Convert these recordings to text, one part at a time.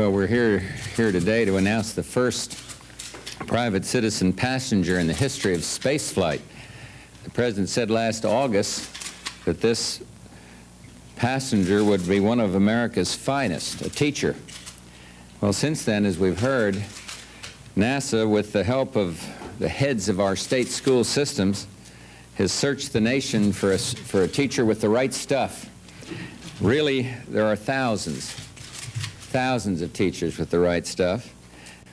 Well, we're here today to announce the first private citizen passenger in the history of spaceflight. The President said last August that this passenger would be one of America's finest, a teacher. Well, since then, as we've heard, NASA, with the help of the heads of our state school systems, has searched the nation for a teacher with the right stuff. Really, there are thousands of teachers with the right stuff.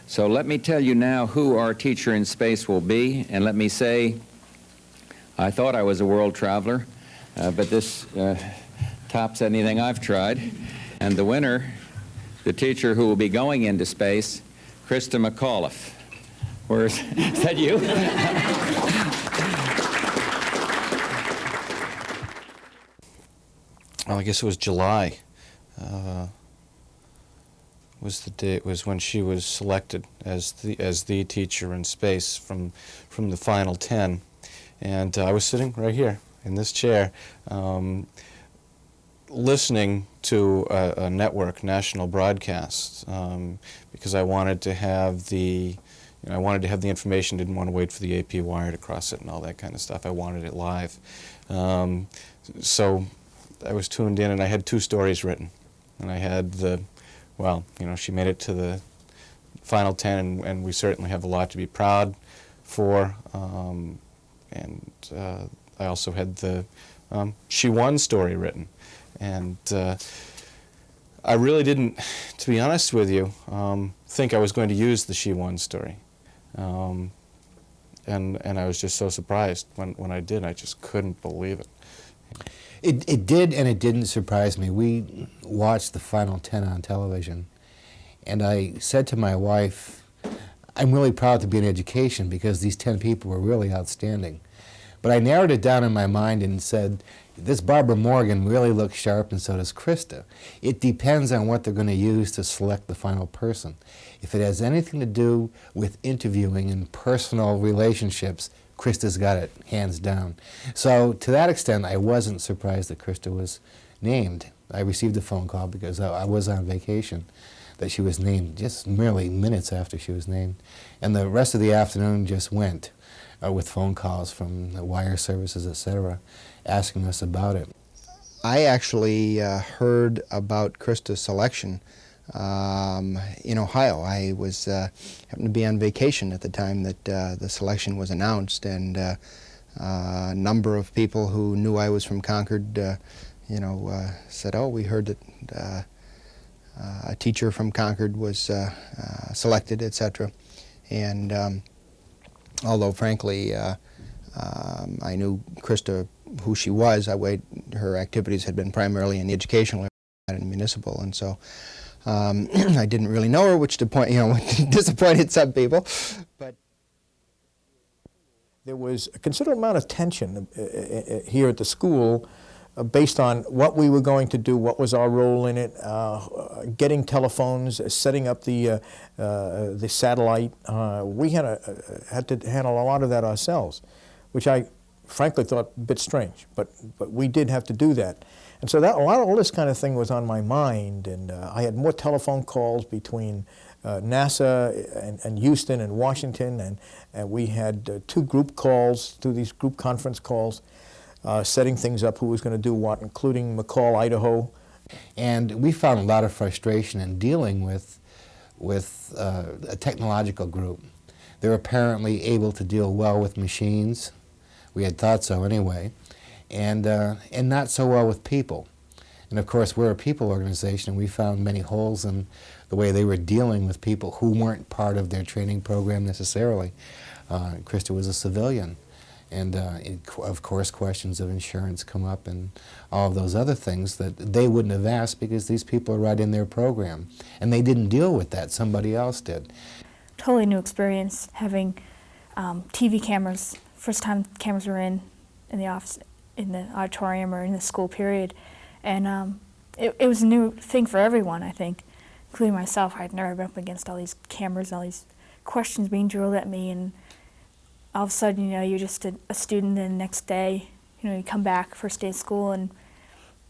So let me tell you now who our teacher in space will be, and let me say, I thought I was a world traveler, but this tops anything I've tried. And the winner, the teacher who will be going into space, Krista McAuliffe. Is that you? Well, I guess it was July. Was the day? It was when she was selected as the teacher in space from the final 10, and I was sitting right here in this chair, listening to a network national broadcast because I wanted to have the information. Didn't want to wait for the AP wire to cross it and all that kind of stuff. I wanted it live, so I was tuned in, and I had 2 stories written, and I had she made it to the final 10, and we certainly have a lot to be proud for. And I also had the She Won story written. And I really didn't, to be honest with you, think I was going to use the She Won story. And I was just so surprised when I did. I just couldn't believe it. It did, and it didn't surprise me. We watched the final 10 on television, and I said to my wife, I'm really proud to be in education because these 10 people were really outstanding. But I narrowed it down in my mind and said, this Barbara Morgan really looks sharp, and so does Krista. It depends on what they're going to use to select the final person. If it has anything to do with interviewing and personal relationships, Krista's got it, hands down. So to that extent, I wasn't surprised that Krista was named. I received a phone call because I was on vacation that she was named just merely minutes after she was named. And the rest of the afternoon just went with phone calls from the wire services, etc., asking us about it. I actually heard about Krista's selection in Ohio. I was happened to be on vacation at the time that the selection was announced, and a number of people who knew I was from Concord, said, "Oh, we heard that a teacher from Concord was selected, etc." And although, frankly, I knew Krista, who she was, her activities had been primarily in the educational area and municipal, and so. I didn't really know her, which disappointed some people. But there was a considerable amount of tension here at the school based on what we were going to do, what was our role in it, getting telephones, setting up the satellite. We had to handle a lot of that ourselves, which I frankly thought a bit strange, but we did have to do that. And so all this kind of thing was on my mind, and I had more telephone calls between NASA and Houston and Washington, and we had 2 group calls, 2 of these group conference calls, setting things up, who was going to do what, including McCall, Idaho. And we found a lot of frustration in dealing with a technological group. They're apparently able to deal well with machines. We had thought so anyway. And not so well with people. And of course, we're a people organization, and we found many holes in the way they were dealing with people who weren't part of their training program necessarily. Krista was a civilian, and of course, questions of insurance come up and all of those other things that they wouldn't have asked because these people are right in their program. And they didn't deal with that, somebody else did. Totally new experience having TV cameras, first time cameras were in the office, in the auditorium or in the school period, and it was a new thing for everyone, I think, including myself. I'd never been up against all these cameras, all these questions being drilled at me, and all of a sudden, you're just a student, and the next day, you come back first day of school, and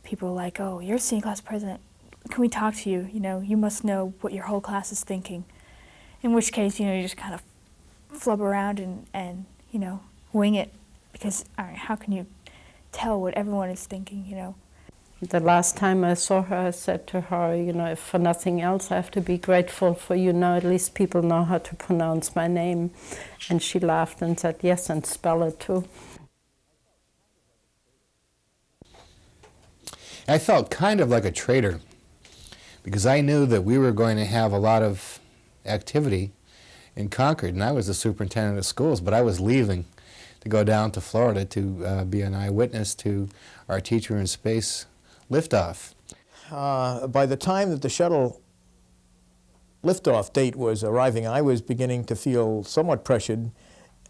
people are like, "Oh, you're a senior class president. can we talk to you? You know, you must know what your whole class is thinking. In which case, you know, you just kind of flub around and you know, wing it, because how can you tell what everyone is thinking, you know? The last time I saw her, I said to her, you know, if for nothing else, I have to be grateful for you now. At least people know how to pronounce my name. And she laughed and said, yes, and spell it too. I felt kind of like a traitor because I knew that we were going to have a lot of activity in Concord, and I was the superintendent of schools, but I was leaving to go down to Florida to be an eyewitness to our Teacher in Space liftoff. By the time that the shuttle liftoff date was arriving, I was beginning to feel somewhat pressured,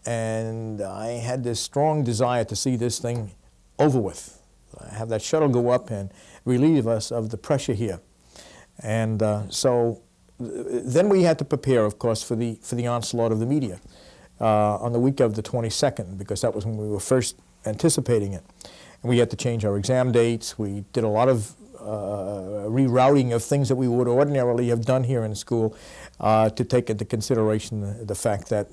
and I had this strong desire to see this thing over with. Have that shuttle go up and relieve us of the pressure here. And so then we had to prepare, of course, for the onslaught of the media on the week of the 22nd, because that was when we were first anticipating it. And we had to change our exam dates. We did a lot of rerouting of things that we would ordinarily have done here in school to take into consideration the fact that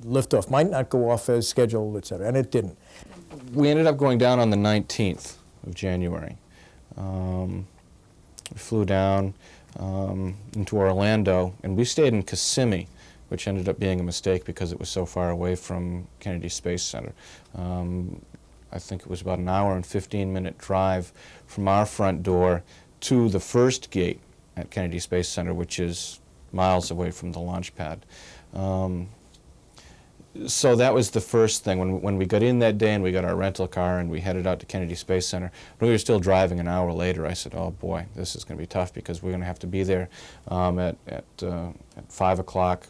liftoff might not go off as scheduled, et cetera, and it didn't. We ended up going down on the 19th of January. We flew down into Orlando, and we stayed in Kissimmee, which ended up being a mistake because it was so far away from Kennedy Space Center. I think it was about an hour and 15-minute drive from our front door to the first gate at Kennedy Space Center, which is miles away from the launch pad. So that was the first thing. When we got in that day and we got our rental car and we headed out to Kennedy Space Center, when we were still driving an hour later, I said, oh boy, this is going to be tough because we're going to have to be there at 5 o'clock,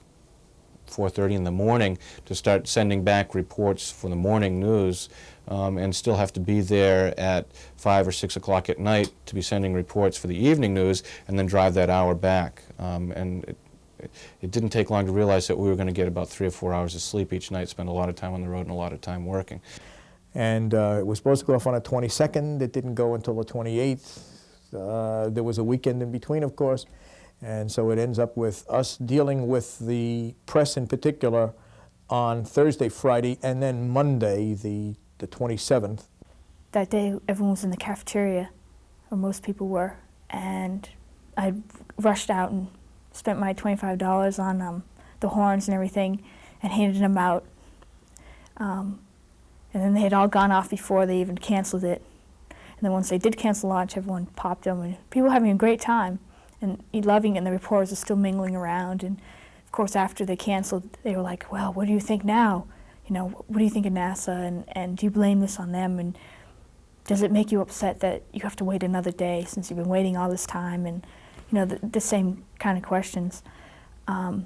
4:30 in the morning to start sending back reports for the morning news, and still have to be there at 5 or 6 o'clock at night to be sending reports for the evening news, and then drive that hour back. And it didn't take long to realize that we were going to get about 3 or 4 hours of sleep each night, spend a lot of time on the road and a lot of time working. And it was supposed to go off on the 22nd. It didn't go until the 28th. There was a weekend in between, of course. And so it ends up with us dealing with the press in particular on Thursday, Friday, and then Monday, the 27th. That day, everyone was in the cafeteria, or most people were, and I rushed out and spent my $25 on the horns and everything and handed them out. And then they had all gone off before they even canceled it. And then once they did cancel launch, everyone popped them, and people were having a great time and loving it, and the reporters are still mingling around. And of course, after they canceled, they were like, well, what do you think now? You know, what do you think of NASA, and do you blame this on them? And does it make you upset that you have to wait another day since you've been waiting all this time? And, you know, the same kind of questions. I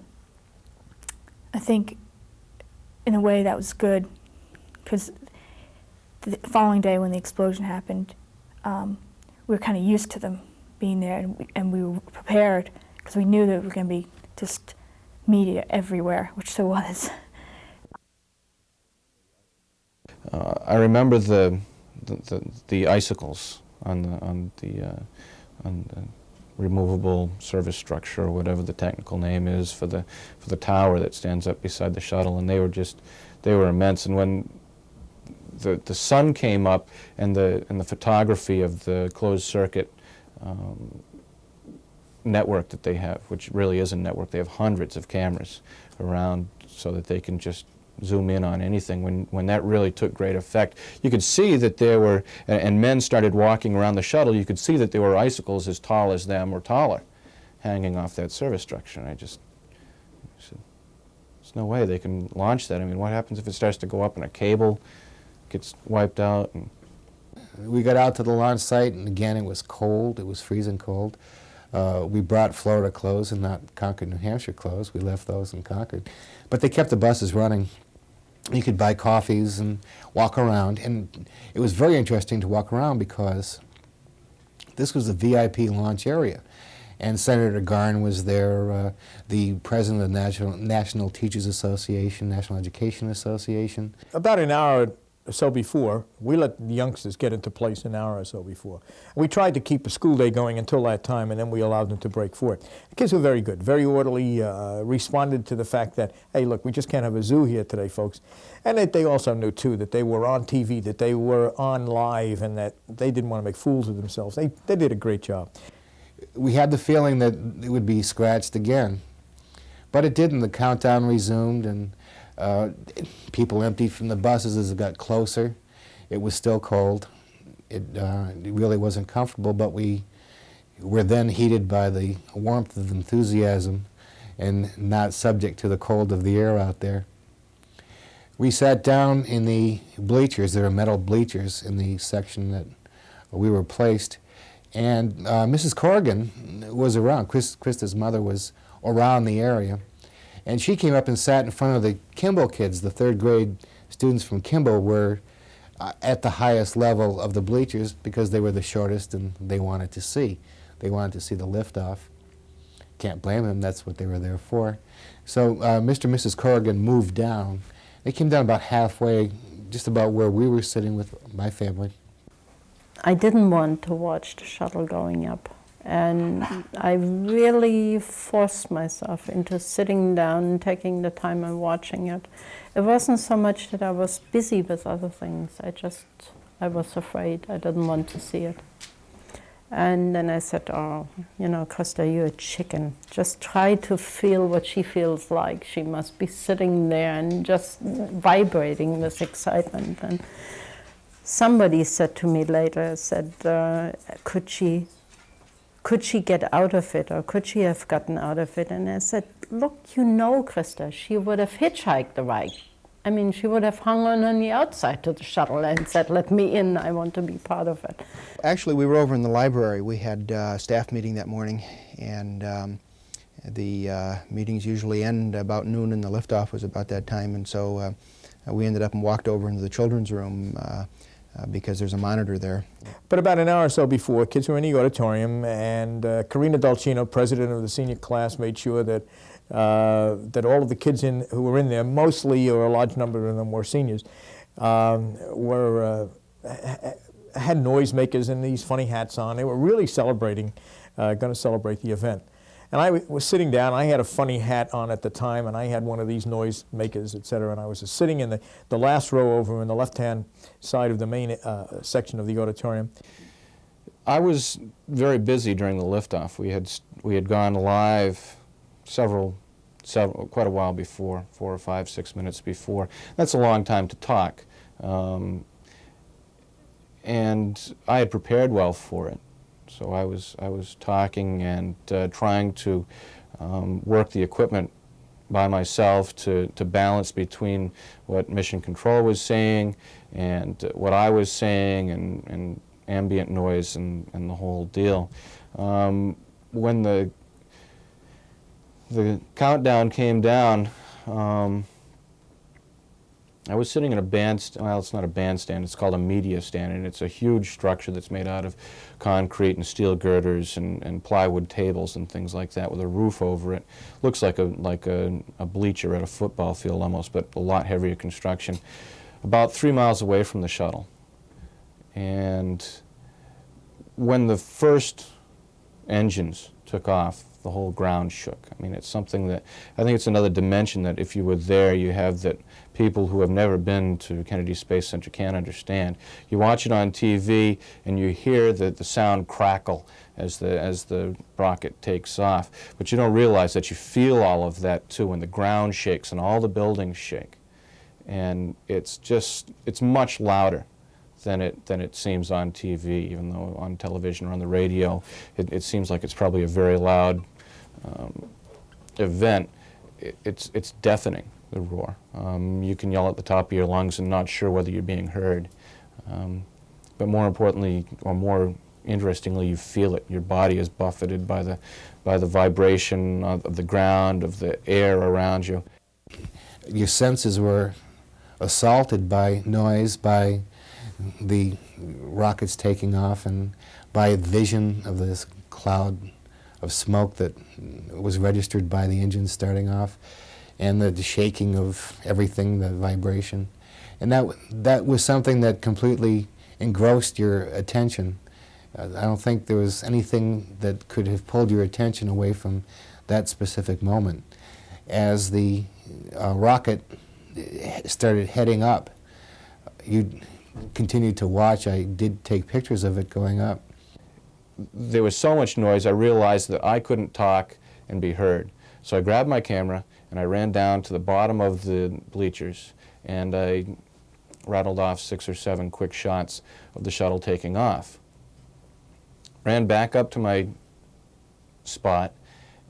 think, in a way, that was good, because the following day when the explosion happened, we were kind of used to them being there, and we were prepared because we knew that it was going to be just media everywhere, which there was. I remember the icicles on the removable service structure, or whatever the technical name is for the tower that stands up beside the shuttle, and they were immense. And when the sun came up and the photography of the closed circuit network that they have, which really is a network, they have hundreds of cameras around so that they can just zoom in on anything. When that really took great effect, you could see that there were, and men started walking around the shuttle, you could see that there were icicles as tall as them or taller hanging off that service structure. And I said, there's no way they can launch that. I mean, what happens if it starts to go up and a cable gets wiped out? And we got out to the launch site, and again, it was cold. It was freezing cold. We brought Florida clothes and not Concord, New Hampshire clothes. We left those in Concord. But they kept the buses running. You could buy coffees and walk around. And it was very interesting to walk around because this was the VIP launch area. And Senator Garn was there, the president of the National Teachers Association, National Education Association. About an hour or so before. We let the youngsters get into place an hour or so before. We tried to keep the school day going until that time, and then we allowed them to break for it. The kids were very good, very orderly, responded to the fact that, hey, look, we just can't have a zoo here today, folks. And that they also knew, too, that they were on TV, that they were on live, and that they didn't want to make fools of themselves. They did a great job. We had the feeling that it would be scratched again, but it didn't. The countdown resumed, and people emptied from the buses as it got closer. It was still cold. It really wasn't comfortable, but we were then heated by the warmth of enthusiasm and not subject to the cold of the air out there. We sat down in the bleachers. There were metal bleachers in the section that we were placed, and Mrs. Corrigan was around. Krista's mother was around the area. And she came up and sat in front of the Kimball kids. The third grade students from Kimball were at the highest level of the bleachers because they were the shortest and they wanted to see. They wanted to see the liftoff. Can't blame them, that's what they were there for. So Mr. and Mrs. Corrigan moved down. They came down about halfway, just about where we were sitting with my family. I didn't want to watch the shuttle going up. And I really forced myself into sitting down and taking the time and watching it. It wasn't so much that I was busy with other things. I was afraid. I didn't want to see it. And then I said, oh, you know, Krista, you're a chicken. Just try to feel what she feels like. She must be sitting there and just vibrating with excitement. And somebody said to me later, could she get out of it, or could she have gotten out of it? And I said, look, you know, Krista, she would have hitchhiked the ride. I mean, she would have hung on the outside to the shuttle and said, let me in, I want to be part of it. Actually, we were over in the library. We had a staff meeting that morning, and the meetings usually end about noon, and the liftoff was about that time. And so we ended up and walked over into the children's room because there's a monitor there. But about an hour or so before, kids were in the auditorium, and Karina Dolcino, president of the senior class, made sure that that all of the kids who were in there, mostly or a large number of them were seniors, had noisemakers and these funny hats on. They were really celebrating, going to celebrate the event. And I was sitting down. I had a funny hat on at the time, and I had one of these noisemakers, etc. And I was just sitting in the last row over in the left-hand side of the main section of the auditorium. I was very busy during the liftoff. We had gone live quite a while before, 4 or 5, 6 minutes before. That's a long time to talk, and I had prepared well for it. So I was talking and trying to work the equipment by myself to balance between what Mission Control was saying and what I was saying and ambient noise and the whole deal. When the countdown came down, I was sitting in a bandstand. Well, it's not a bandstand, it's called a media stand, and it's a huge structure that's made out of concrete and steel girders and plywood tables and things like that with a roof over it. Looks like a bleacher at a football field almost, but a lot heavier construction. About 3 miles away from the shuttle. And when the first engines took off, the whole ground shook. I mean, it's something that, I think it's another dimension that if you were there, you have that people who have never been to Kennedy Space Center can't understand. You watch it on TV and you hear the sound crackle as the rocket takes off, but you don't realize that you feel all of that too when the ground shakes and all the buildings shake. And it's much louder than it seems on TV, even though on television or on the radio it seems like it's probably a very loud event. It's deafening, the roar. You can yell at the top of your lungs and not sure whether you're being heard. But more importantly, or more interestingly, you feel it. Your body is buffeted by the vibration of the ground, of the air around you. Your senses were assaulted by noise, by the rockets taking off, and by vision of this cloud of smoke that was registered by the engine starting off, and the shaking of everything, the vibration. And that was something that completely engrossed your attention. I don't think there was anything that could have pulled your attention away from that specific moment. As the rocket started heading up, you continued to watch. I did take pictures of it going up. There was so much noise, I realized that I couldn't talk and be heard. So I grabbed my camera and I ran down to the bottom of the bleachers and I rattled off 6 or 7 quick shots of the shuttle taking off. Ran back up to my spot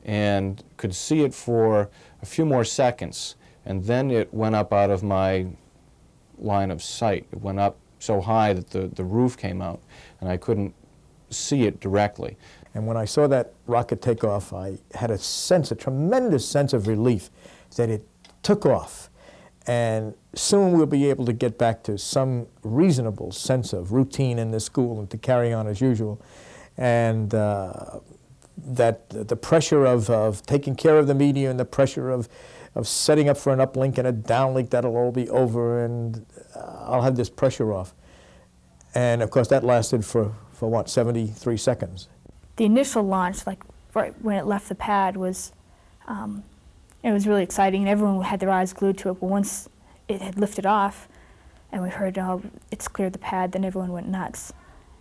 and could see it for a few more seconds, and then it went up out of my line of sight. It went up so high that the roof came out and I couldn't see it directly. And when I saw that rocket take off, I had a tremendous sense of relief that it took off. And soon we'll be able to get back to some reasonable sense of routine in the school and to carry on as usual. And that the pressure of taking care of the media and the pressure of setting up for an uplink and a downlink, that'll all be over, and I'll have this pressure off. And of course that lasted for what, 73 seconds. The initial launch, like right when it left the pad, was it was really exciting, and everyone had their eyes glued to it. But once it had lifted off, and we heard, "Oh, it's cleared the pad," then everyone went nuts,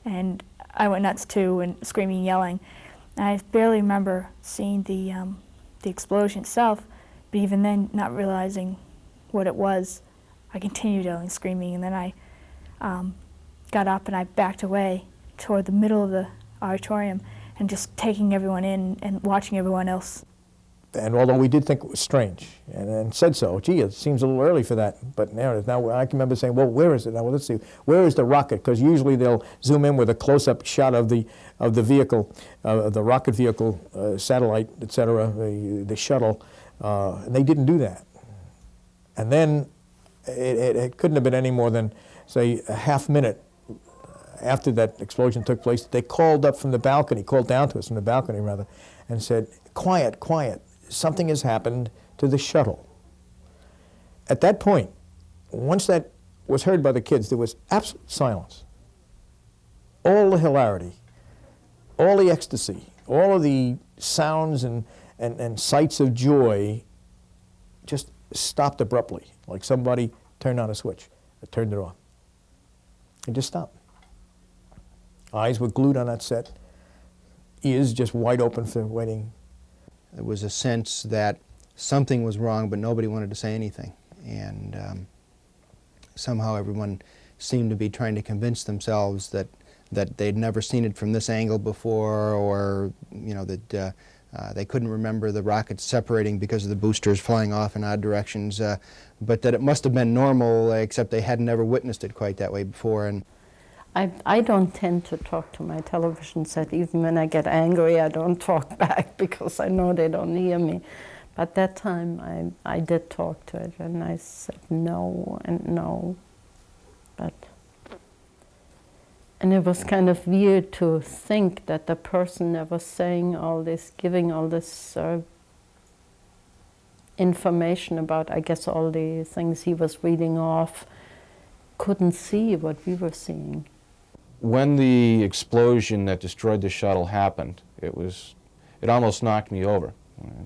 and I went nuts too, and screaming and yelling. And I barely remember seeing the explosion itself, but even then, not realizing what it was, I continued yelling, screaming, and then I got up and I backed away toward the middle of the auditorium, and just taking everyone in and watching everyone else. And although we did think it was strange, and said so, gee, it seems a little early for that, but now I can remember saying, well, where is it? Now, well, let's see, where is the rocket? Because usually they'll zoom in with a close-up shot of the vehicle, the rocket vehicle, satellite, etc., the shuttle, and they didn't do that. And then it couldn't have been any more than, say, a half minute after that explosion took place. They called up from the balcony, called down to us from the balcony, rather, and said, quiet, quiet. Something has happened to the shuttle. At that point, once that was heard by the kids, there was absolute silence. All the hilarity, all the ecstasy, all of the sounds and sights of joy just stopped abruptly, like somebody turned on a switch or turned it off. It just stopped. Eyes were glued on that set, ears just wide open for waiting. There was a sense that something was wrong, but nobody wanted to say anything. And somehow everyone seemed to be trying to convince themselves that they'd never seen it from this angle before, or that they couldn't remember the rockets separating because of the boosters flying off in odd directions, but that it must have been normal, except they hadn't ever witnessed it quite that way before. And I don't tend to talk to my television set. Even when I get angry, I don't talk back because I know they don't hear me. But that time I did talk to it, and I said no and no. And it was kind of weird to think that the person that was saying all this, giving all this information about, I guess, all the things he was reading off, couldn't see what we were seeing. When the explosion that destroyed the shuttle happened, it almost knocked me over.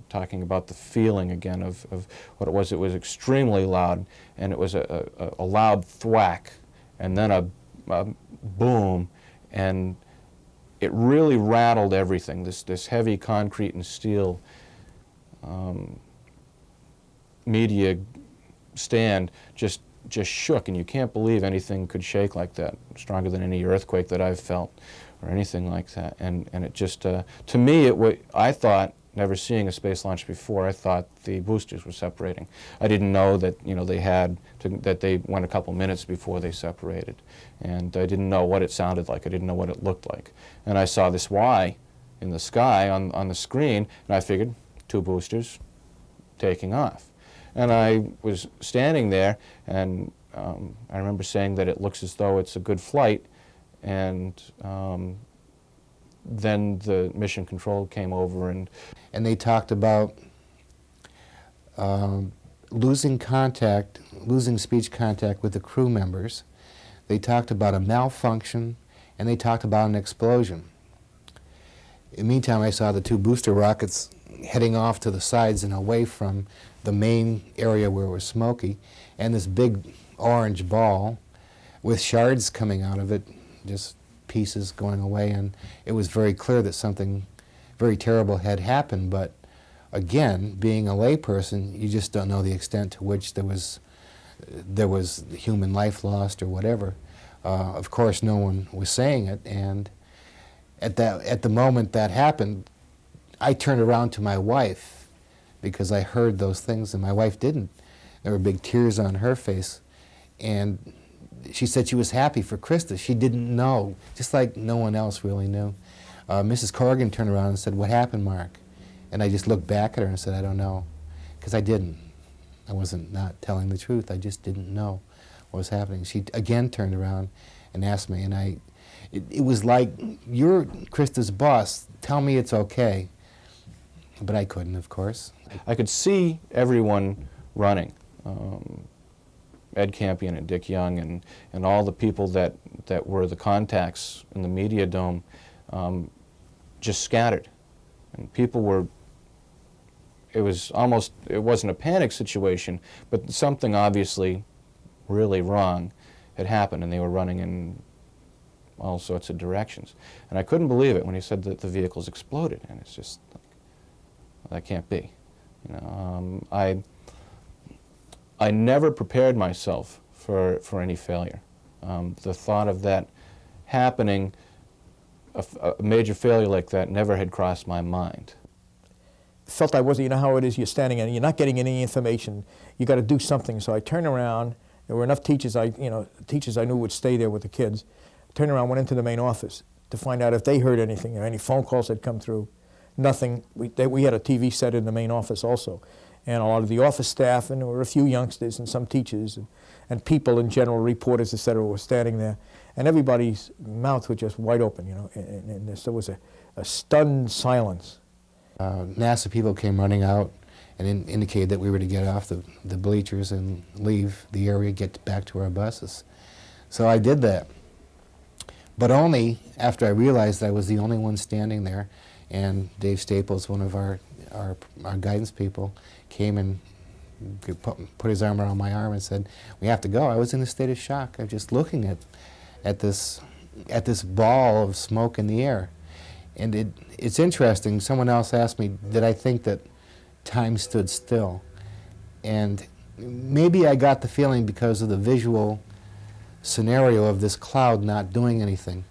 Talking about the feeling again of what it was extremely loud, and it was a loud thwack, and then a boom, and it really rattled everything. This heavy concrete and steel media stand just shook, and you can't believe anything could shake like that, stronger than any earthquake that I've felt or anything like that. And it just, to me, I thought, never seeing a space launch before, I thought the boosters were separating. I didn't know that, that they went a couple minutes before they separated. And I didn't know what it sounded like. I didn't know what it looked like. And I saw this Y in the sky on the screen, and I figured 2 boosters taking off. And I was standing there, and I remember saying that it looks as though it's a good flight, and then the mission control came over, and they talked about losing speech contact with the crew members. They talked about a malfunction, and they talked about an explosion. In the meantime, I saw the two booster rockets heading off to the sides and away from the main area where it was smoky, and this big orange ball with shards coming out of it, just pieces going away, and it was very clear that something very terrible had happened. But again, being a layperson, you just don't know the extent to which there was human life lost or whatever. Of course, no one was saying it, and at the moment that happened, I turned around to my wife because I heard those things, and my wife didn't. There were big tears on her face, and she said she was happy for Krista. She didn't know, just like no one else really knew. Mrs. Corrigan turned around and said, "What happened, Mark?" And I just looked back at her and said, "I don't know," because I didn't. I wasn't not telling the truth. I just didn't know what was happening. She again turned around and asked me, and it was like, "You're Krista's boss. Tell me it's okay." But I couldn't, of course. I could see everyone running. Ed Campion and Dick Young and all the people that were the contacts in the media dome just scattered. And people were, it wasn't a panic situation, but something obviously really wrong had happened, and they were running in all sorts of directions. And I couldn't believe it when he said that the vehicles exploded, and it's just like, that can't be. You know, I never prepared myself for any failure. The thought of that happening, a major failure like that, never had crossed my mind. Felt I wasn't, you know how it is, you're standing and you're not getting any information, you got to do something. So I turned around, there were enough teachers teachers I knew would stay there with the kids. Turned around, went into the main office to find out if they heard anything or any phone calls had come through. Nothing. We had a TV set in the main office also, and a lot of the office staff, and there were a few youngsters and some teachers and people in general, reporters, etc., were standing there, and everybody's mouth was just wide open, you know, and there was a stunned silence. NASA people came running out and indicated that we were to get off the bleachers and leave the area, get back to our buses. So I did that, but only after I realized that I was the only one standing there. And Dave Staples, one of our guidance people, came and put his arm around my arm and said, "We have to go." I was in a state of shock. I was just looking at this ball of smoke in the air. And it's interesting. Someone else asked me, did I think that time stood still? And maybe I got the feeling because of the visual scenario of this cloud not doing anything.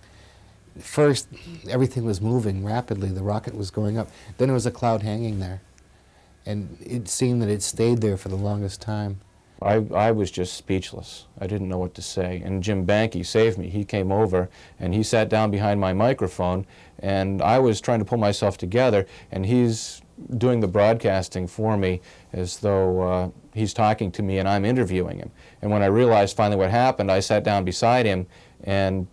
First, everything was moving rapidly. The rocket was going up. Then there was a cloud hanging there. And it seemed that it stayed there for the longest time. I was just speechless. I didn't know what to say. And Jim Banky saved me. He came over and he sat down behind my microphone, and I was trying to pull myself together, and he's doing the broadcasting for me as though he's talking to me and I'm interviewing him. And when I realized finally what happened, I sat down beside him, and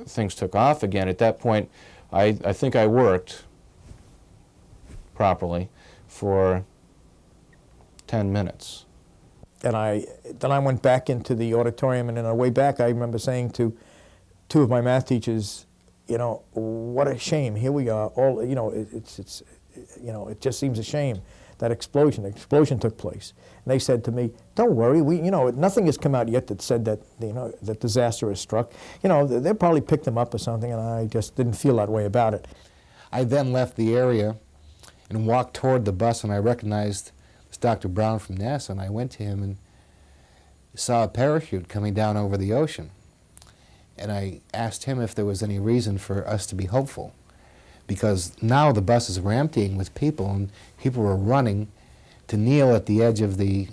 things took off again. At that point, I think I worked properly for 10 minutes. And then I went back into the auditorium, and on the way back I remember saying to two of my math teachers, you know, what a shame, here we are, all, you know, it's you know, it just seems a shame that the explosion took place. And they said to me, "Don't worry, you know, nothing has come out yet that said that, you know, that disaster has struck. You know, they'll probably pick them up or something," and I just didn't feel that way about it. I then left the area and walked toward the bus, and I recognized it was Dr. Brown from NASA, and I went to him and saw a parachute coming down over the ocean. And I asked him if there was any reason for us to be hopeful, because now the buses were emptying with people, and people were running to kneel at the edge of the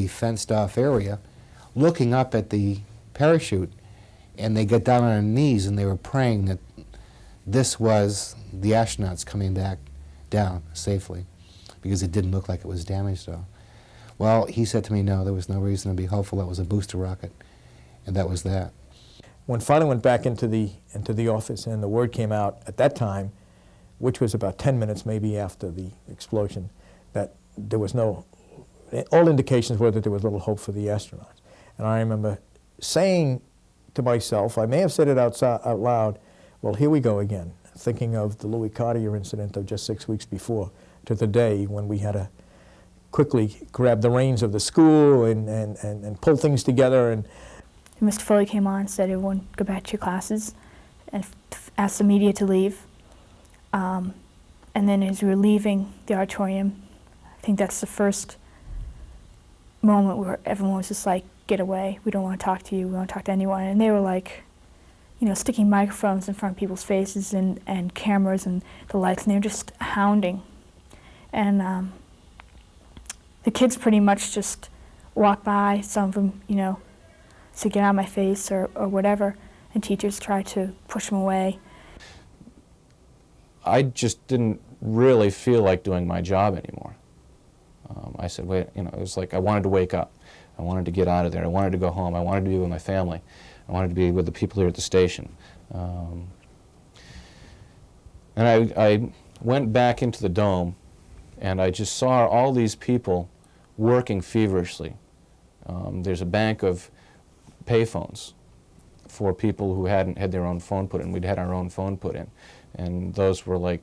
fenced-off area, looking up at the parachute, and they got down on their knees and they were praying that this was the astronauts coming back down safely, because it didn't look like it was damaged at all. Well, he said to me, no, there was no reason to be hopeful. That was a booster rocket, and that was that. When finally went back into the office, and the word came out at that time, which was about 10 minutes maybe after the explosion, that there was no, all indications were that there was little hope for the astronauts. And I remember saying to myself, I may have said it out loud, well, here we go again, thinking of the Louis Cartier incident of just 6 weeks before, to the day when we had to quickly grab the reins of the school and pull things together. And Mr. Foley came on and said, everyone go back to your classes, and asked the media to leave. And then as we were leaving the auditorium, I think that's the first moment where everyone was just like, get away, we don't want to talk to you, we don't want to talk to anyone. And they were like, you know, sticking microphones in front of people's faces and cameras and the lights, and they were just hounding. And the kids pretty much just walked by, some of them, you know, said, get out of my face or whatever, and teachers tried to push them away. I just didn't really feel like doing my job anymore. I said, wait, you know, it was like I wanted to wake up. I wanted to get out of there. I wanted to go home. I wanted to be with my family. I wanted to be with the people here at the station. And I went back into the dome, and I just saw all these people working feverishly. There's a bank of payphones for people who hadn't had their own phone put in. We'd had our own phone put in, and those were like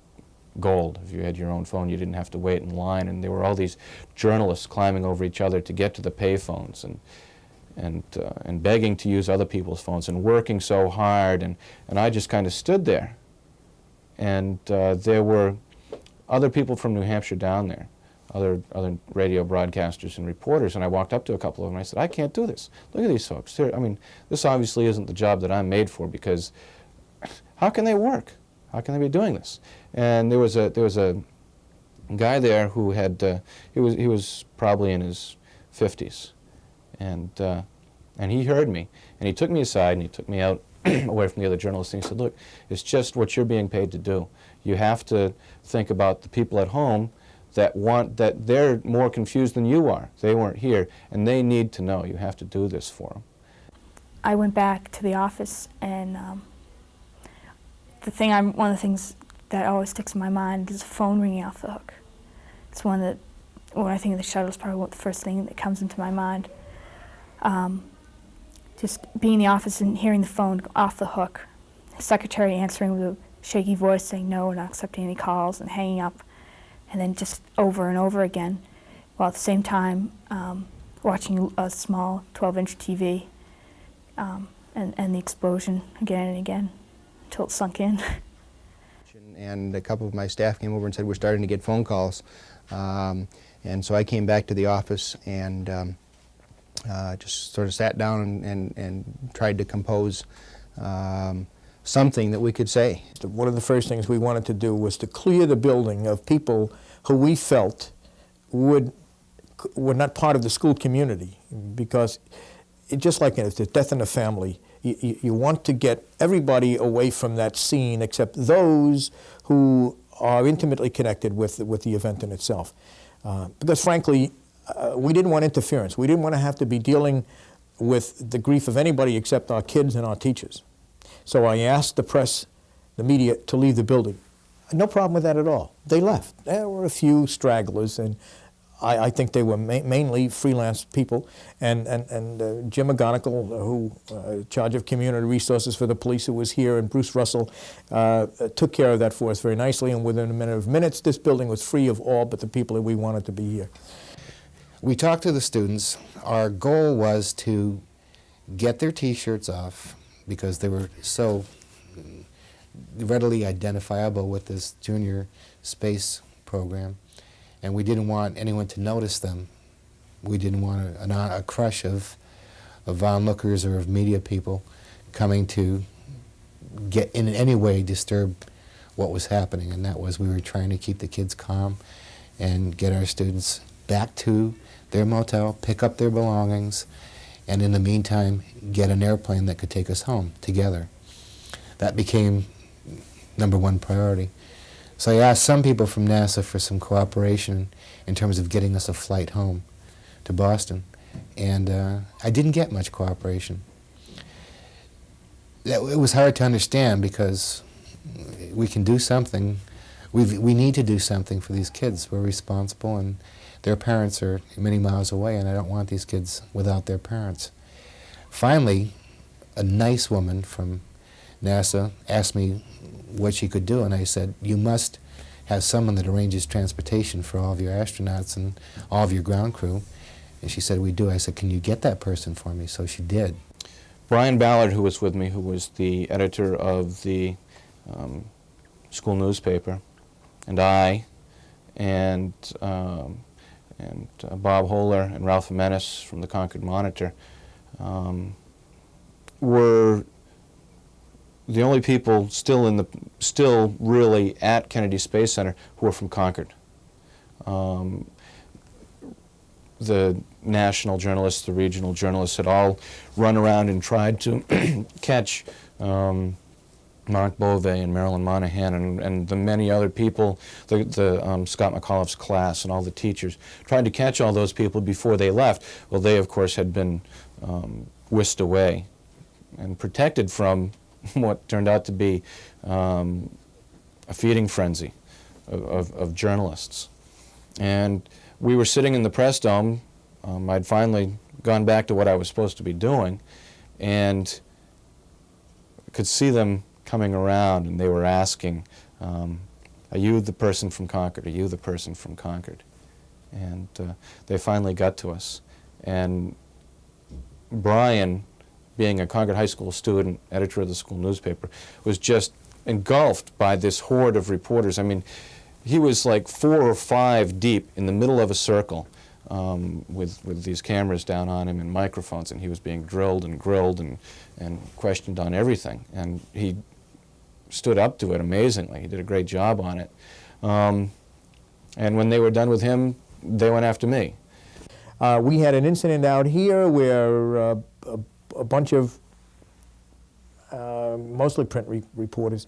gold. If you had your own phone, you didn't have to wait in line, and there were all these journalists climbing over each other to get to the payphones and begging to use other people's phones and working so hard, and I just kind of stood there. And there were other people from New Hampshire down there, other radio broadcasters and reporters, and I walked up to a couple of them and I said, I can't do this. Look at these folks. I mean, this obviously isn't the job that I'm made for, because how can they work? How can they be doing this? And there was a guy there who had he was probably in his 50s, and he heard me, and he took me aside and he took me out away from the other journalists, and he said, look, it's just what you're being paid to do. You have to think about the people at home that they're more confused than you are. They weren't here, and they need to know. You have to do this for them. I went back to the office, and one of the things that always sticks in my mind is the phone ringing off the hook. It's one that, when I think of the shuttle, is probably the first thing that comes into my mind. Just being in the office and hearing the phone off the hook, the secretary answering with a shaky voice saying, no, we're not accepting any calls, and hanging up, and then just over and over again, while at the same time watching a small 12-inch TV, and the explosion again and again until it sunk in. And a couple of my staff came over and said, we're starting to get phone calls. And so I came back to the office and just sort of sat down and tried to compose something that we could say. One of the first things we wanted to do was to clear the building of people who we felt were not part of the school community, because just like if there's death in the family, you want to get everybody away from that scene except those who are intimately connected with the event in itself. Because frankly, we didn't want interference. We didn't want to have to be dealing with the grief of anybody except our kids and our teachers. So I asked the press, the media, to leave the building. No problem with that at all. They left. There were a few stragglers, and I think they were mainly freelance people. And Jim McGonigal, who in charge of community resources for the police, who was here, and Bruce Russell took care of that for us very nicely. And within a matter of minutes, this building was free of all but the people that we wanted to be here. We talked to the students. Our goal was to get their T-shirts off, because they were so readily identifiable with this junior space program, and we didn't want anyone to notice them. We didn't want a crush of onlookers or of media people coming to get in any way disturb what was happening, and that was, we were trying to keep the kids calm and get our students back to their motel, pick up their belongings, and in the meantime, get an airplane that could take us home together. That became #1 priority. So I asked some people from NASA for some cooperation in terms of getting us a flight home to Boston, and I didn't get much cooperation. It was hard to understand, because we can do something. We need to do something for these kids. We're responsible, and their parents are many miles away, and I don't want these kids without their parents. Finally, a nice woman from NASA asked me what she could do, and I said, you must have someone that arranges transportation for all of your astronauts and all of your ground crew. And she said, we do. I said, can you get that person for me? So she did. Brian Ballard, who was with me, who was the editor of the school newspaper, and I, and Bob Holer and Ralph Menace from the Concord Monitor, were the only people still really at Kennedy Space Center who were from Concord. The national journalists, the regional journalists had all run around and tried to catch Mark Bove and Marilyn Monahan and the many other people, the Scott McAuliffe's class and all the teachers, tried to catch all those people before they left. Well, they, of course, had been whisked away and protected from what turned out to be a feeding frenzy of journalists. And we were sitting in the press dome. I'd finally gone back to what I was supposed to be doing, and could see them coming around, and they were asking, are you the person from Concord? Are you the person from Concord? And they finally got to us. And Brian, being a Concord High School student, editor of the school newspaper, was just engulfed by this horde of reporters. I mean, he was like 4 or 5 deep in the middle of a circle with these cameras down on him and microphones, and he was being drilled and grilled and questioned on everything. And he stood up to it amazingly. He did a great job on it. And when they were done with him, they went after me. We had an incident out here where a bunch of mostly print reporters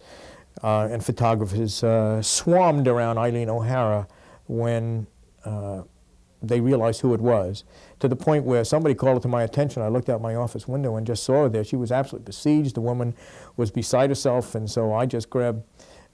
and photographers swarmed around Eileen O'Hara when they realized who it was, to the point where somebody called it to my attention. I looked out my office window and just saw her there. She was absolutely besieged. The woman was beside herself, and so I just grabbed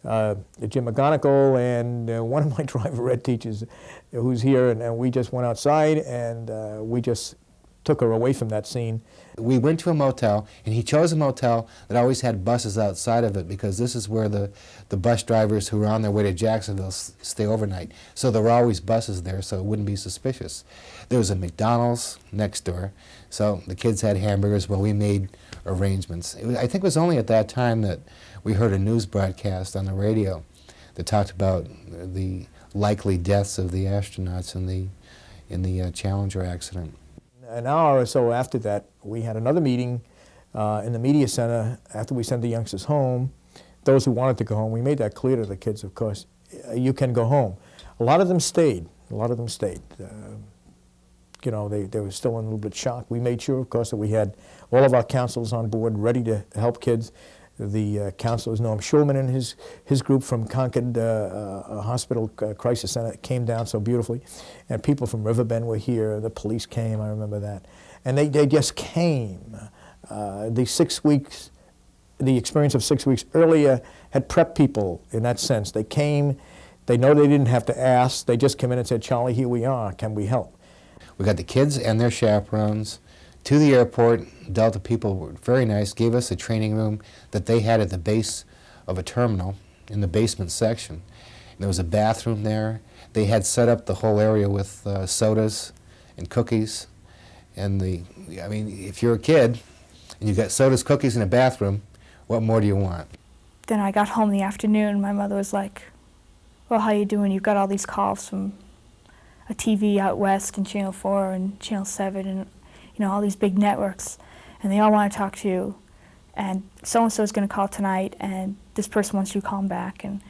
Jim McGonigal and one of my driver ed teachers who's here, and we just went outside, and we just took her away from that scene. We went to a motel, and he chose a motel that always had buses outside of it, because this is where the bus drivers who were on their way to Jacksonville stay overnight. So there were always buses there, so it wouldn't be suspicious. There was a McDonald's next door, so the kids had hamburgers while we made arrangements. I think it was only at that time that we heard a news broadcast on the radio that talked about the likely deaths of the astronauts in the Challenger accident. An hour or so after that, we had another meeting in the media center after we sent the youngsters home. Those who wanted to go home, we made that clear to the kids, of course, you can go home. A lot of them stayed. You know, they were still in a little bit shocked. We made sure, of course, that we had all of our counselors on board ready to help kids. The counselors, Norm Schulman and his group from Concord Hospital Crisis Center came down so beautifully. And people from Riverbend were here. The police came, I remember that. And they just came. The 6 weeks, the experience of 6 weeks earlier had prepped people in that sense. They came, they know they didn't have to ask. They just came in and said, Charlie, here we are, can we help? We got the kids and their chaperones to the airport. Delta people were very nice, gave us a training room that they had at the base of a terminal in the basement section. And there was a bathroom there. They had set up the whole area with sodas and cookies. And I mean, if you're a kid and you've got sodas, cookies, and a bathroom, what more do you want? Then I got home in the afternoon. My mother was like, well, how you doing? You've got all these calls from a TV out west and Channel 4 and Channel 7 and all these big networks, and they all want to talk to you, and so-and-so is going to call tonight, and this person wants you to call him back, and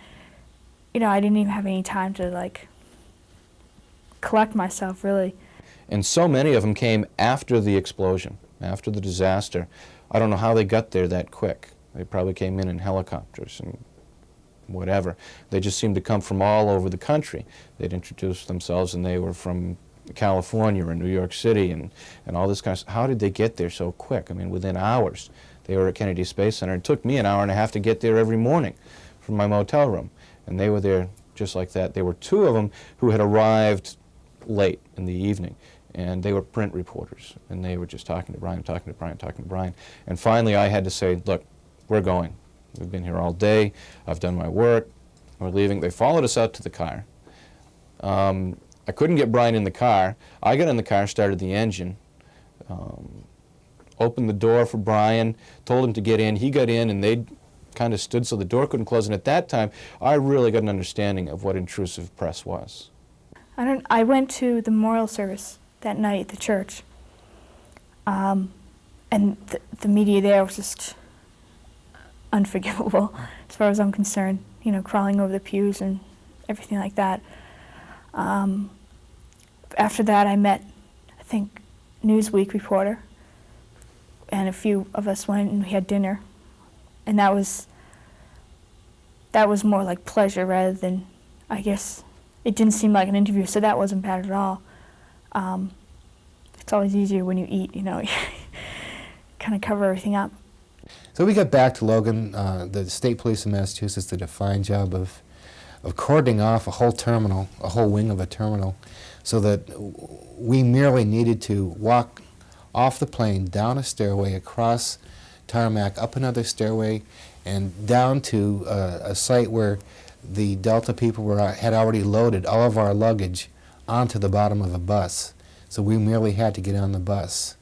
I didn't even have any time to collect myself, really. And so many of them came after the explosion, after the disaster. I don't know how they got there that quick. They probably came in helicopters and whatever. They just seemed to come from all over the country. They'd introduced themselves, and they were from California or New York City and all this kind of stuff. How did they get there so quick? I mean, within hours. They were at Kennedy Space Center. It took me an hour and a half to get there every morning from my motel room. And they were there just like that. There were 2 of them who had arrived late in the evening, and they were print reporters, and they were just talking to Brian. And finally I had to say, look, we're going. We've been here all day. I've done my work. We're leaving. They followed us out to the car. I couldn't get Brian in the car. I got in the car, started the engine, opened the door for Brian, told him to get in. He got in, and they kind of stood so the door couldn't close. And at that time, I really got an understanding of what intrusive press was. I went to the memorial service that night at the church, and the media there was just unforgivable as far as I'm concerned, you know, crawling over the pews and everything like that. After that, I met, I think, Newsweek reporter, and a few of us went and we had dinner, and that was more like pleasure rather than, I guess, it didn't seem like an interview, so that wasn't bad at all. It's always easier when you eat, you know, kind of cover everything up. So we got back to Logan. The state police in Massachusetts did a fine job of cordoning off a whole terminal, a whole wing of a terminal, so that we merely needed to walk off the plane, down a stairway, across tarmac, up another stairway, and down to a site where the Delta people had already loaded all of our luggage onto the bottom of a bus. So we merely had to get on the bus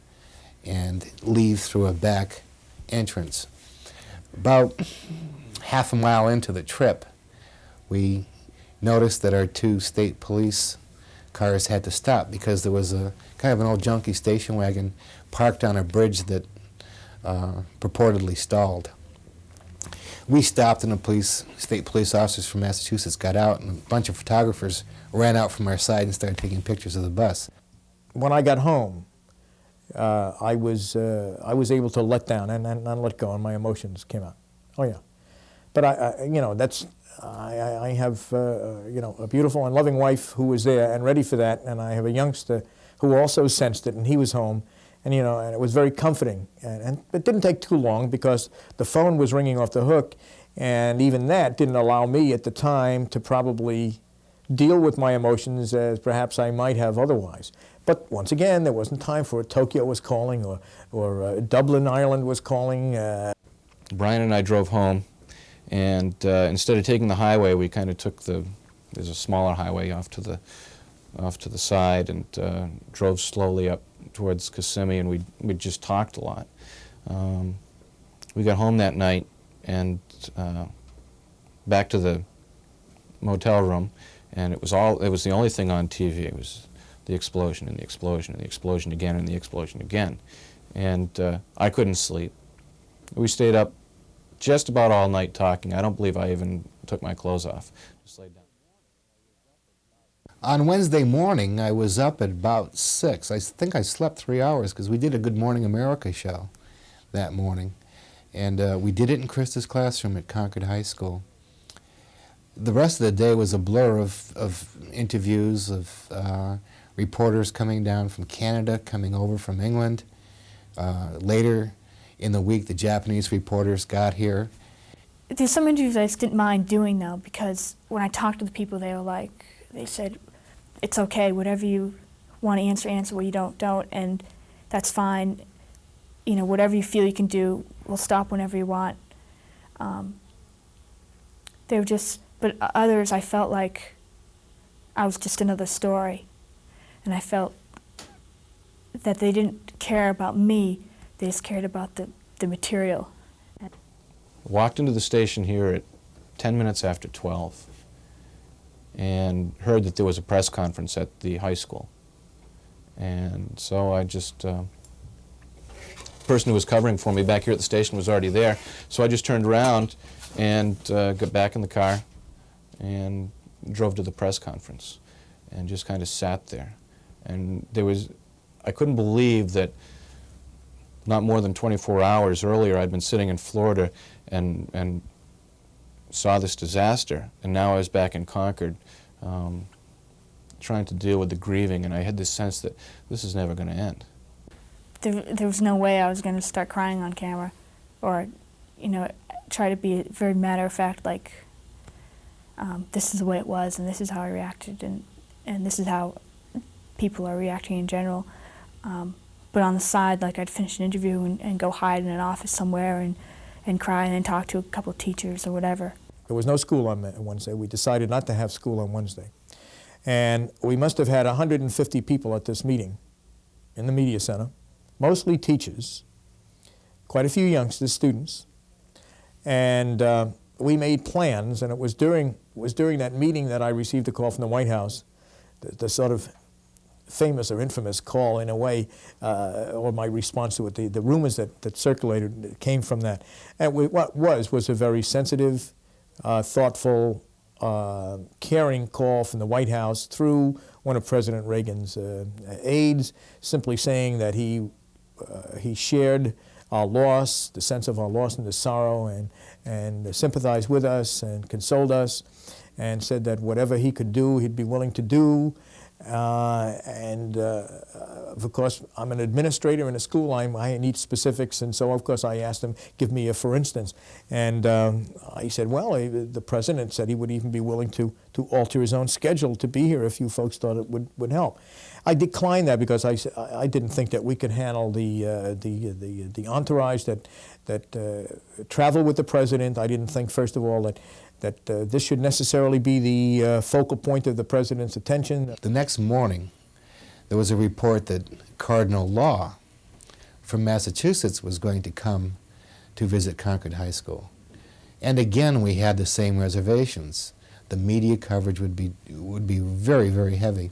and leave through a back entrance. About half a mile into the trip, we noticed that our two state police cars had to stop because there was a kind of an old junky station wagon parked on a bridge that purportedly stalled. We stopped, and the state police officers from Massachusetts got out, and a bunch of photographers ran out from our side and started taking pictures of the bus. When I got home, I was able to let down and let go, and my emotions came out. Oh yeah, but I have a beautiful and loving wife who was there and ready for that, and I have a youngster who also sensed it, and he was home, and and it was very comforting. And it didn't take too long because the phone was ringing off the hook, and even that didn't allow me at the time to probably deal with my emotions as perhaps I might have otherwise. But once again, there wasn't time for it. Tokyo was calling, or Dublin, Ireland was calling. Brian and I drove home, and instead of taking the highway, we kind of took there's a smaller highway off to the side, and drove slowly up towards Kissimmee, and we just talked a lot. We got home that night and back to the motel room, and it was the only thing on TV. It was the explosion and the explosion and the explosion again and the explosion again. And I couldn't sleep. We stayed up just about all night talking. I don't believe I even took my clothes off. Just laid down. On Wednesday morning, I was up at about 6. I think I slept 3 hours because we did a Good Morning America show that morning. And we did it in Krista's classroom at Concord High School. The rest of the day was a blur of interviews, of reporters coming down from Canada, coming over from England. Later in the week, the Japanese reporters got here. There's some interviews I just didn't mind doing, though, because when I talked to the people, they said, it's okay, whatever you want to answer, what you don't, and that's fine. Whatever you feel you can do, we'll stop whenever you want. They were just, but others, I felt like I was just another story. And I felt that they didn't care about me, they just cared about the material. Walked into the station here at 10 minutes after 12 and heard that there was a press conference at the high school. And so I just, the person who was covering for me back here at the station was already there, so I just turned around and got back in the car and drove to the press conference and just kind of sat there. And I couldn't believe that not more than 24 hours earlier I'd been sitting in Florida and saw this disaster, and now I was back in Concord trying to deal with the grieving, and I had this sense that this is never going to end. There was no way I was going to start crying on camera or, try to be very matter-of-fact, like, this is the way it was, and this is how I reacted, and this is how people are reacting in general. But on the side, like I'd finish an interview and go hide in an office somewhere and cry and then talk to a couple of teachers or whatever. There was no school on Wednesday. We decided not to have school on Wednesday. And we must have had 150 people at this meeting in the media center, mostly teachers, quite a few youngsters, students. And we made plans, and it was during that meeting that I received a call from the White House, the sort of famous or infamous call in a way, or my response to it, the rumors that circulated came from that. And what was a very sensitive, thoughtful, caring call from the White House through one of President Reagan's aides, simply saying that he shared our loss, the sense of our loss and the sorrow, and sympathized with us and consoled us, and said that whatever he could do, he'd be willing to do. Of course, I'm an administrator in a school. I need specifics, and so of course I asked him, give me a for instance. And he said, well, the president said he would even be willing to alter his own schedule to be here if you folks thought it would help. I declined that because I didn't think that we could handle the entourage that traveled with the president. I didn't think, first of all, that this should necessarily be the focal point of the president's attention. The next morning, there was a report that Cardinal Law from Massachusetts was going to come to visit Concord High School. And again, we had the same reservations. The media coverage would be very, very heavy,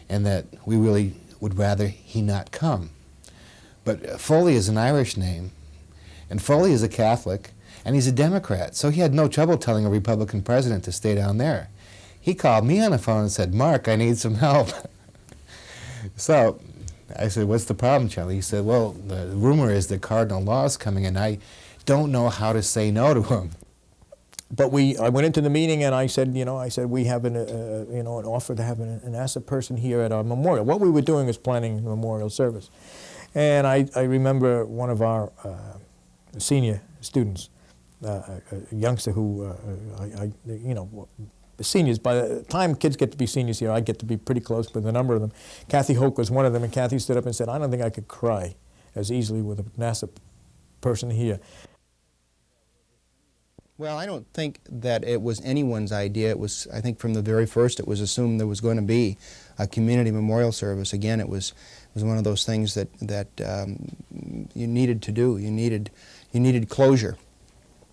and that we really would rather he not come. But Foley is an Irish name, and Foley is a Catholic, and he's a Democrat, so he had no trouble telling a Republican president to stay down there. He called me on the phone and said, Mark, I need some help. So I said, what's the problem, Charlie? He said, well, the rumor is that Cardinal Law is coming, and I don't know how to say no to him. But I went into the meeting and I said, we have an offer to have an NASA person here at our memorial. What we were doing was planning a memorial service. And I remember one of our senior students, a youngster who, seniors, by the time kids get to be seniors here, I get to be pretty close with a number of them. Kathy Hoke was one of them, and Kathy stood up and said, I don't think I could cry as easily with a NASA person here. Well, I don't think that it was anyone's idea. It was, I think from the very first, it was assumed there was going to be a community memorial service. Again, it was one of those things that you needed to do. You needed closure.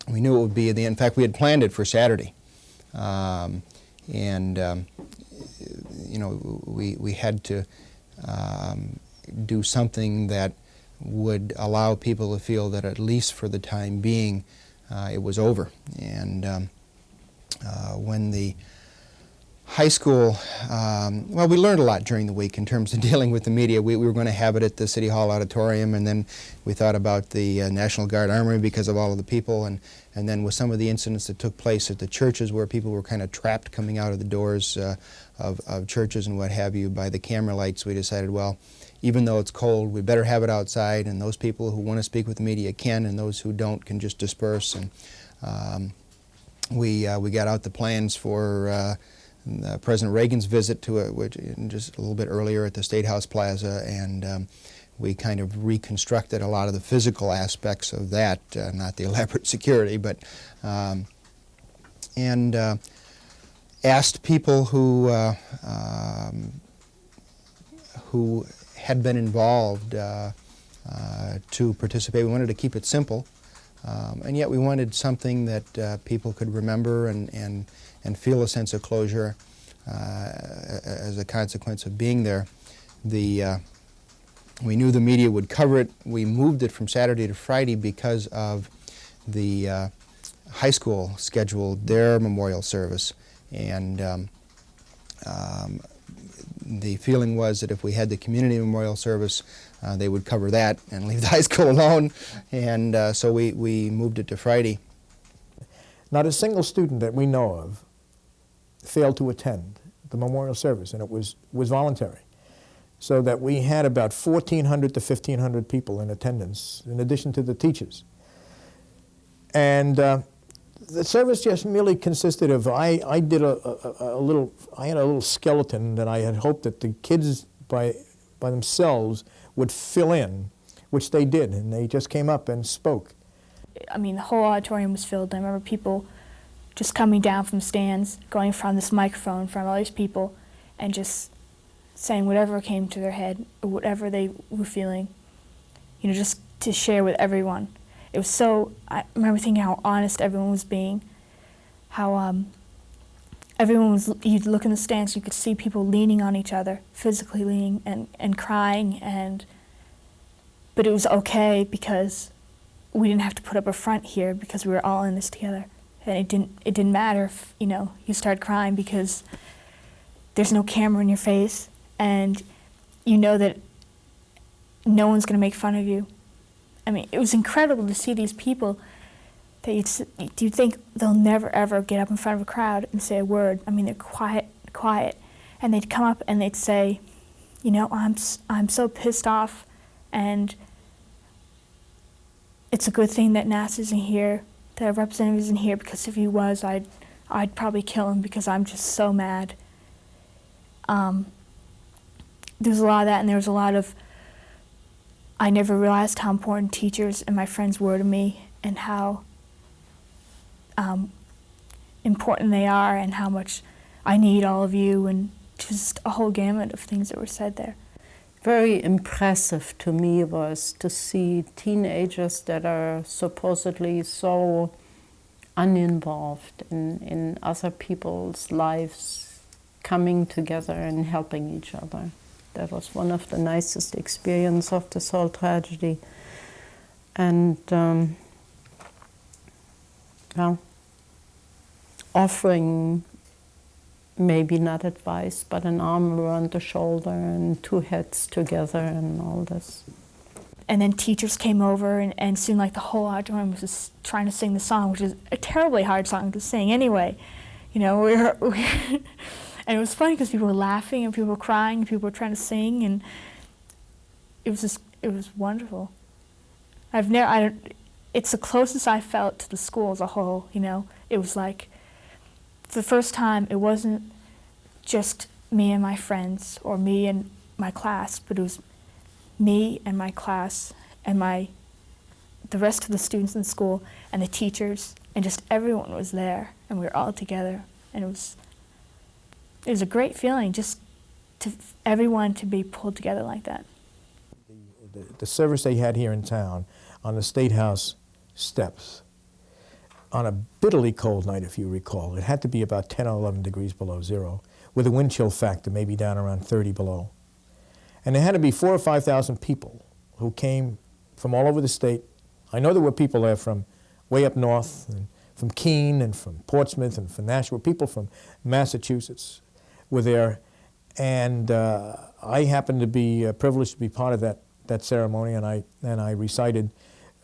We knew it would be in fact, we had planned it for Saturday, we had to do something that would allow people to feel that at least for the time being, it was over. And when the high school, well, we learned a lot during the week in terms of dealing with the media. We were going to have it at the City Hall auditorium, and then we thought about the National Guard Armory because of all of the people, and then with some of the incidents that took place at the churches where people were kind of trapped coming out of the doors of churches and what have you by the camera lights, we decided, well, even though it's cold, we better have it outside, and those people who want to speak with the media can, and those who don't can just disperse. And we got out the plans for President Reagan's visit to it, which just a little bit earlier at the State House Plaza, and we kind of reconstructed a lot of the physical aspects of that, not the elaborate security, but and asked people who had been involved to participate. We wanted to keep it simple, and yet we wanted something that people could remember and feel a sense of closure as a consequence of being there. We knew the media would cover it. We moved it from Saturday to Friday because of the high school scheduled their memorial service, and the feeling was that if we had the community memorial service, they would cover that and leave the high school alone, and so we moved it to Friday. Not a single student that we know of failed to attend the memorial service, and it was voluntary. So that we had about 1,400 to 1,500 people in attendance, in addition to the teachers. And the service just merely consisted of, I had a little skeleton that I had hoped that the kids by themselves would fill in, which they did, and they just came up and spoke. I mean, the whole auditorium was filled. I remember people just coming down from stands, going from this microphone from all these people, and just saying whatever came to their head, or whatever they were feeling, you know, just to share with everyone. It was so, I remember thinking how honest everyone was being, how everyone was, you'd look in the stands, you could see people leaning on each other, physically leaning and crying, but it was okay because we didn't have to put up a front here because we were all in this together. And it didn't matter if, you know, you started crying because there's no camera in your face and you know that no one's going to make fun of you. I mean, it was incredible to see these people that you'd think they'll never ever get up in front of a crowd and say a word. I mean, they're quiet, and they'd come up and they'd say, you know, I'm so pissed off, and it's a good thing that Nass isn't here, that our representative isn't here, because if he was, I'd probably kill him because I'm just so mad. There's a lot of that, and there was a lot of, I never realized how important teachers and my friends were to me, and how important they are, and how much I need all of you, and just a whole gamut of things that were said there. Very impressive to me was to see teenagers that are supposedly so uninvolved in other people's lives coming together and helping each other. That was one of the nicest experiences of this whole tragedy. And well, offering maybe not advice, but an arm around the shoulder and two heads together and all this. And then teachers came over, and soon like the whole auditorium was just trying to sing the song, which is a terribly hard song to sing anyway. You know, and it was funny because people were laughing and people were crying and people were trying to sing, and it was wonderful. It's the closest I felt to the school as a whole, you know. It was like, for the first time, it wasn't just me and my friends or me and my class, but it was me and my class and the rest of the students in the school and the teachers, and just everyone was there, and we were all together, and it was a great feeling just to everyone to be pulled together like that. The service they had here in town on the State House steps on a bitterly cold night, if you recall. It had to be about 10 or 11 degrees below zero, with a wind chill factor maybe down around 30 below. And there had to be 4,000 or 5,000 people who came from all over the state. I know there were people there from way up north, and from Keene, and from Portsmouth, and from Nashville. People from Massachusetts were there. And I happened to be privileged to be part of that ceremony, and I recited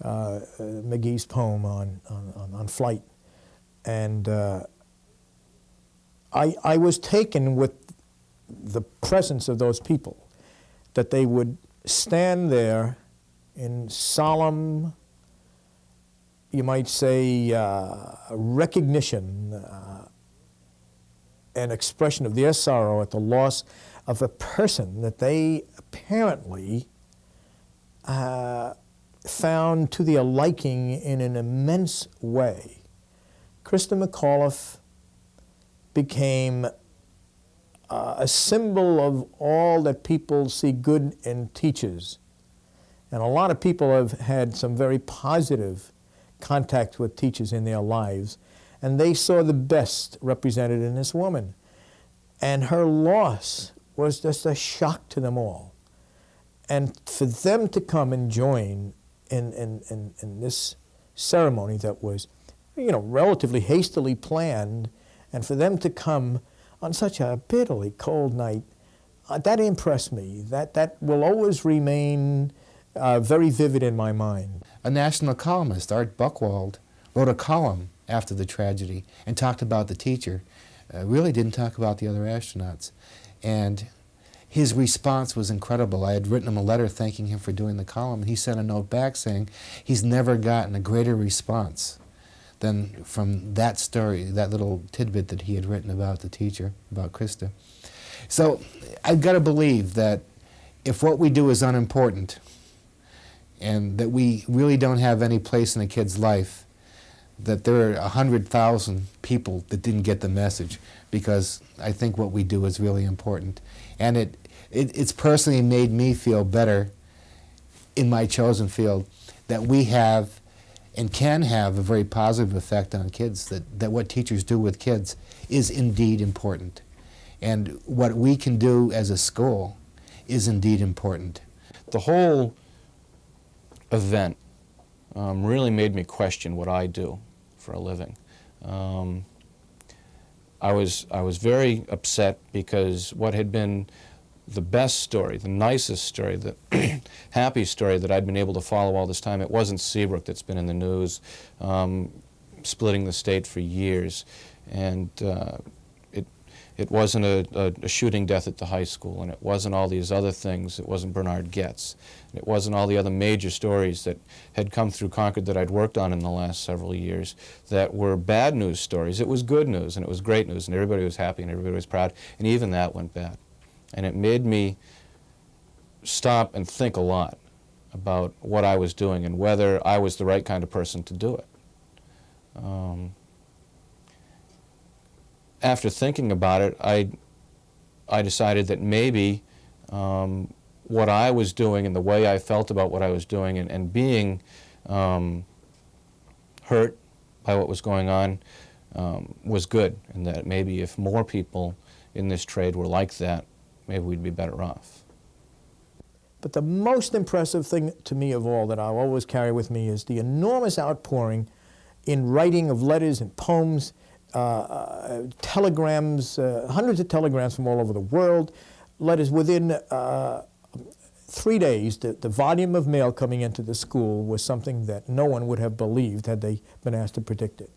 McGee's poem on flight. And I was taken with the presence of those people, that they would stand there in solemn, you might say, recognition and expression of their sorrow at the loss of a person that they apparently found to their liking in an immense way. Krista McAuliffe became a symbol of all that people see good in teachers. And a lot of people have had some very positive contact with teachers in their lives, and they saw the best represented in this woman. And her loss was just a shock to them all. And for them to come and join in this ceremony that was, you know, relatively hastily planned, and for them to come on such a bitterly cold night, that impressed me. That will always remain very vivid in my mind. A national columnist, Art Buchwald, wrote a column after the tragedy and talked about the teacher. Really didn't talk about the other astronauts. And his response was incredible. I had written him a letter thanking him for doing the column, and he sent a note back saying he's never gotten a greater response than from that story, that little tidbit that he had written about the teacher, about Krista. So I've got to believe that if what we do is unimportant and that we really don't have any place in a kid's life, that there are 100,000 people that didn't get the message, because I think what we do is really important. And it's personally made me feel better in my chosen field that we have and can have a very positive effect on kids, that what teachers do with kids is indeed important. And what we can do as a school is indeed important. The whole event really made me question what I do for a living. I was very upset because what had been the best story, the nicest story, the happy story that I'd been able to follow all this time, it wasn't Seabrook that's been in the news, splitting the state for years, and it wasn't a shooting death at the high school, and it wasn't all these other things. It wasn't Bernard Getz. It wasn't all the other major stories that had come through Concord that I'd worked on in the last several years that were bad news stories. It was good news, and it was great news, and everybody was happy, and everybody was proud, and even that went bad. And it made me stop and think a lot about what I was doing and whether I was the right kind of person to do it. After thinking about it, I decided that maybe what I was doing and the way I felt about what I was doing and being hurt by what was going on was good, and that maybe if more people in this trade were like that, maybe we'd be better off. But the most impressive thing to me of all that I'll always carry with me is the enormous outpouring in writing of letters and poems, telegrams, hundreds of telegrams from all over the world, letters within 3 days. The volume of mail coming into the school was something that no one would have believed had they been asked to predict it.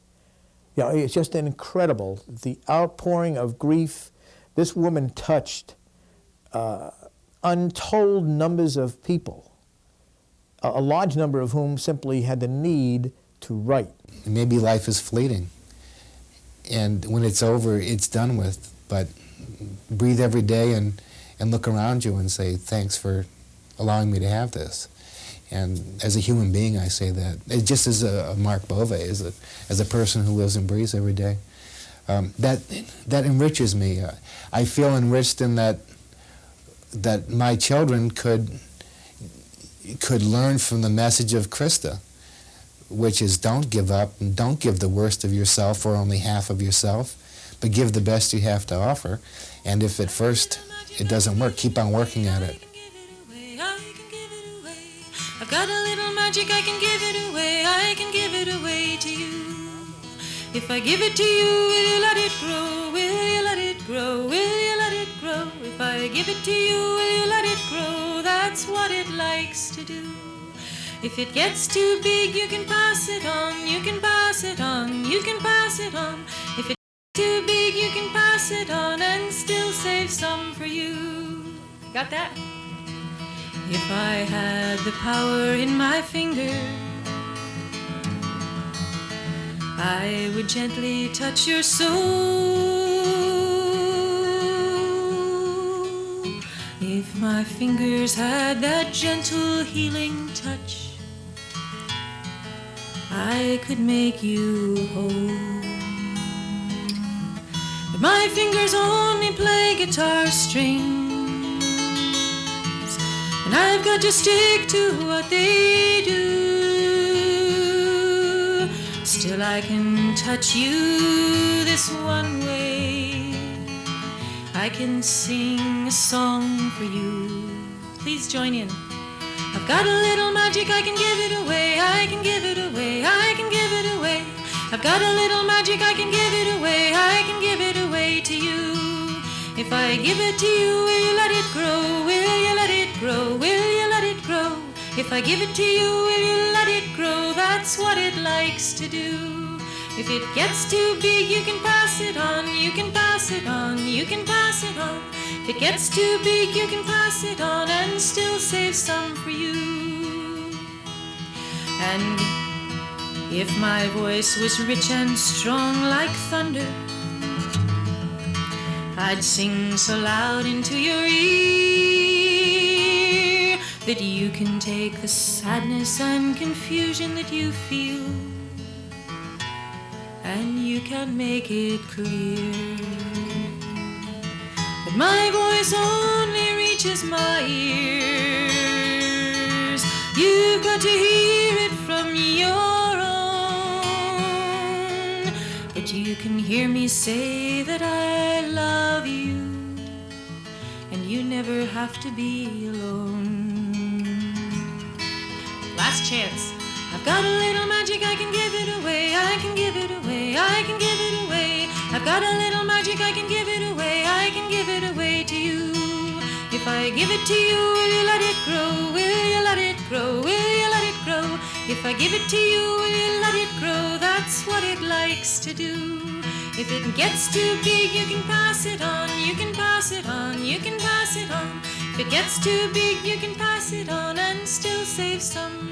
Yeah, it's just incredible, the outpouring of grief. This woman touched untold numbers of people, a large number of whom simply had the need to write. Maybe life is fleeting, and when it's over, it's done with. But breathe every day and look around you and say, thanks for allowing me to have this. And as a human being, I say that. It just as a Mark Bove, as a person who lives and breathes every day. That enriches me. I feel enriched in that my children could learn from the message of Krista, which is don't give up and don't give the worst of yourself or only half of yourself, but give the best you have to offer. And if at first it doesn't work, keep on working at it. I've got a little magic, I can give it away, I can give it away to you. If I give it to you, will you let it grow? Will you let it grow? Will you let it grow? If I give it to you, will you let it grow? That's what it likes to do. If it gets too big, you can pass it on, you can pass it on, you can pass it on. If it's too big, you can pass it on and still save some for you. Got that? If I had the power in my finger, I would gently touch your soul. If my fingers had that gentle healing touch, I could make you whole. But my fingers only play guitar strings, and I've got to stick to what they do. Still I can touch you this one way. I can sing a song for you. Please join in. I've got a little magic, I can give it away, I can give it away, I can give it away. I've got a little magic, I can give it away, I can give it away to you. If I give it to you, will you let it grow? Will you let it grow? Will you let it grow? If I give it to you, will you let it grow? That's what it likes to do. If it gets too big, you can pass it on, you can pass it on, you can pass it on. If it gets too big, you can pass it on and still save some for you. And if my voice was rich and strong like thunder, I'd sing so loud into your ear. that you can take the sadness and confusion that you feel, and you can make it clear. But my voice only reaches my ears. You've got to hear it from your own. But you can hear me say that I love you, and you never have to be alone. Last chance. I've got a little magic, I can give it away, I can give it away, I can give it away. I've got a little magic, I can give it away, I can give it away to you. If I give it to you, will you let it grow? Will you let it grow? Will you let it grow? If I give it to you, will you let it grow? That's what it likes to do. If it gets too big, you can pass it on, you can pass it on, you can pass it on. If it gets too big, you can pass it on and still save some